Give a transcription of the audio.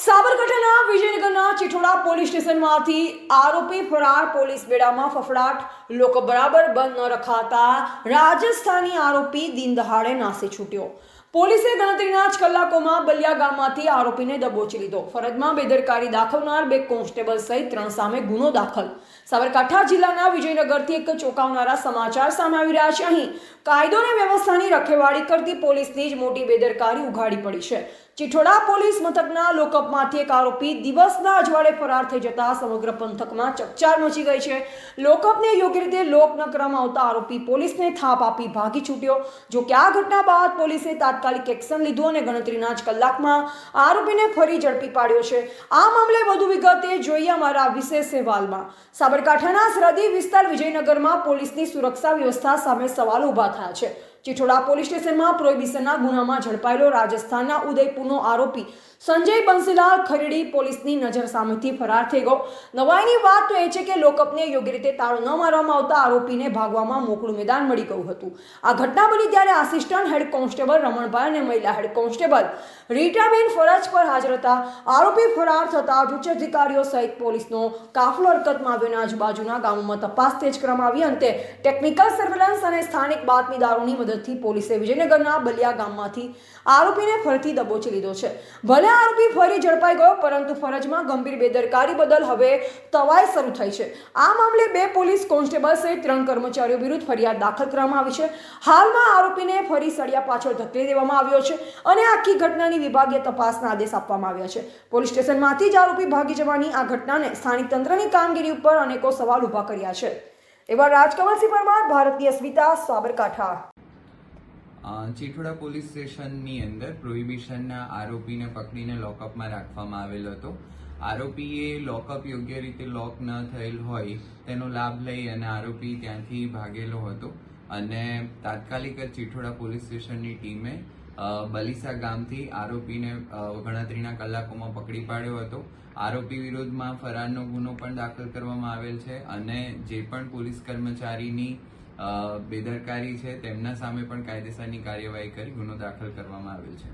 સાબરકાંઠાના વિજયનગરના ચિઠોડા પોલીસ સ્ટેશનમાંથી આરોપી ફરાર પોલીસ બેડામાં ફફડાટ લોકો બરાબર બંધ ન રખાતા રાજસ્થાની આરોપી દિન દહાડે નાસી છૂટ્યો। પોલીસે ગણતરીના જ કલાકોમાં બલિયા ગામમાંથી આરોપીને દબોચી લીધો। ફરજમાં બેદરકારી દાખવનાર 2 કોન્સ્ટેબલ સહિત 3 સામે ગુનો દાખલ। સાબરકાંઠા જિલ્લાના વિજયનગરથી એક ચોંકાવનારા સમાચાર સામે આવી રહ્યા છે। અહીં કાયદો અને વ્યવસ્થાની રખેવાળી કરતી પોલીસની જ મોટી બેદરકારી ઉઘાડી પડી છે। ચિઠોડા પોલીસ મથકના લોકઅપમાંથી એક આરોપી દિવસના અજવાળે ફરાર થઈ જતા સમગ્ર પંથકમાં ચકચાર મચી ગઈ છે। લોકઅપને યોગ્ય રીતે લોક ન કરવામાં આવતા આરોપી પોલીસને થાપ આપી ભાગી છૂટ્યો। જો કે આ ઘટના બાદ પોલીસે તાત્કાલિક એક્શન લીધું અને ગણતરીના જ કલાકમાં આરોપીને ફરી ઝડપી પાડ્યો છે। આ મામલે વધુ વિગતે જોઈએ અમારા વિશેષ અહેવાલમાં। સાબરકાંઠાના સરહદી વિસ્તાર વિજયનગરમાં પોલીસની સુરક્ષા વ્યવસ્થા સામે સવાલ ઊભા થયા છે। ચિઠોડા પોલીસ સ્ટેશનમાં પ્રોહિબિશનના ગુનામાં ઝડપાયેલો રાજસ્થાનના ઉદયપુરનો આરોપી સંજય બંસીલાલ ખરેડી પોલીસની નજર સામેથી ફરાર થઈ ગયો। નવાઈની વાત તો એ છે કે લોકઅપને યોગ્ય રીતે તાળો ન મારવામાં આવતા આરોપીને ભાગવામાં મોકળું મેદાન મળી ગયું હતું। આ ઘટના બની ત્યારે આસિસ્ટન્ટ હેડ કોન્સ્ટેબલ રમણભાઈ અને મહિલા હેડ કોન્સ્ટેબલ રીટાબેન ફરજ પર હાજર હતા। આરોપી ફરાર થતા ઉચ્ચ અધિકારીઓ સહિત પોલીસનો કાફલો હરકતમાં આવ્યો। આજુબાજુના ગામોમાં તપાસ તેજ કરવામાં આવી। અંતે ટેકનિકલ સર્વેલન્સ અને સ્થાનિક બાતમીદારોની મદદથી પોલીસે વિજયનગરના બલિયા ગામમાંથી આરોપીને ફરીથી દબોચી લીધો છે। ભલે આરોપી ફરી ઝડપાઈ ગયો, પરંતુ ફરજમાં ગંભીર બેદરકારી બદલ હવે તવાઈ શરૂ થઈ છે। આ મામલે 2 પોલીસ કોન્સ્ટેબલ સહિત 3 કર્મચારીઓ વિરુદ્ધ ફરિયાદ દાખલ કરવામાં આવી છે। હાલમાં આરોપીને ફરી સળિયા પાછળ ધકેલી દેવામાં આવ્યો છે અને આખી ઘટનાની વિભાગીય તપાસના આદેશ આપવામાં આવ્યા છે। પોલીસ સ્ટેશનમાંથી જ આરોપી ભાગી જવાની આ ઘટનાને સ્થાનિક તંત્રની કામગીરી ઉપર અનેકો સવાલ ઊભા કર્યા છે। એવા રાજકમલસિંહ પરમાર, ભારતીય સ્મિતા, સાબરકાંઠા। ચિઠોડા પોલીસ સ્ટેશનની અંદર પ્રોહિબિશનના આરોપીને પકડીને લોકઅપમાં રાખવામાં આવેલ હતો। આરોપીએ લોકઅપ યોગ્ય રીતે લોક ન થયેલ હોય તેનો લાભ લઈ અને આરોપી ત્યાંથી ભાગેલો હતો અને તાત્કાલિક જ ચિઠોડા પોલીસ સ્ટેશનની ટીમે બલીસા ગામથી આરોપીને ગણતરીના કલાકોમાં પકડી પાડ્યો હતો। આરોપી વિરુદ્ધમાં ફરારનો ગુનો પણ દાખલ કરવામાં આવેલ છે અને જે પણ પોલીસ કર્મચારીની બેદરકારી છે તેમના સામે પણ કાયદેસરની કાર્યવાહી કરી ગુનો દાખલ કરવામાં આવેલ છે।